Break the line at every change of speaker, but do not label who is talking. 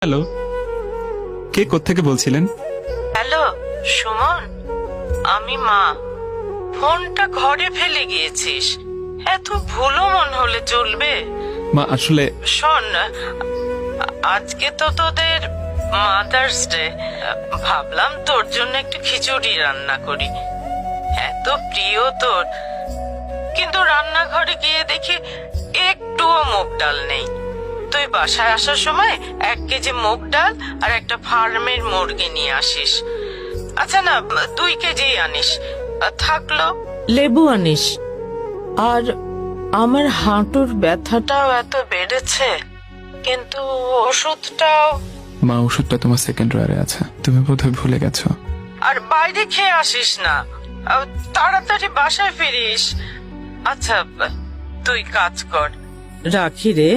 Hello, কে কোত্থেকে বলছিলেন?
Hello Suman, আমি মা। ফোনটা ঘরে ফেলে গিয়েছিস, এত ভুলো মন হলে চলবে?
মা আসলে
শোন, আজকে তো তোদের মাদার্স ডে, ভাবলাম তোর জন্য একটু খিচুড়ি রান্না করি, এত প্রিয় তোর। কিন্তু রান্নাঘরে গিয়ে দেখি একটুও মুগ ডাল নেই। তুই বাসায় আসার সময় 1 কেজি মুগ ডাল আর একটা ফার্মের মুরগি নিয়ে আসিস। আচ্ছা না, 2 কেজি আনিস। থাকলো লেবু আনিস। আর আমার হাঁটুর ব্যথাটাও এত বেড়েছে, কিন্তু ওষুধটাও।
মা, ওষুধটা তোমার সেকেন্ড ড্রয়ারে আছে, তুমি বোধহয় ভুলে গেছো।
আর বাইরে খেয়ে আসিস না, তাড়াতাড়ি বাসায় ফিরিস। আচ্ছা তুই কাজ কর, রাখি রে।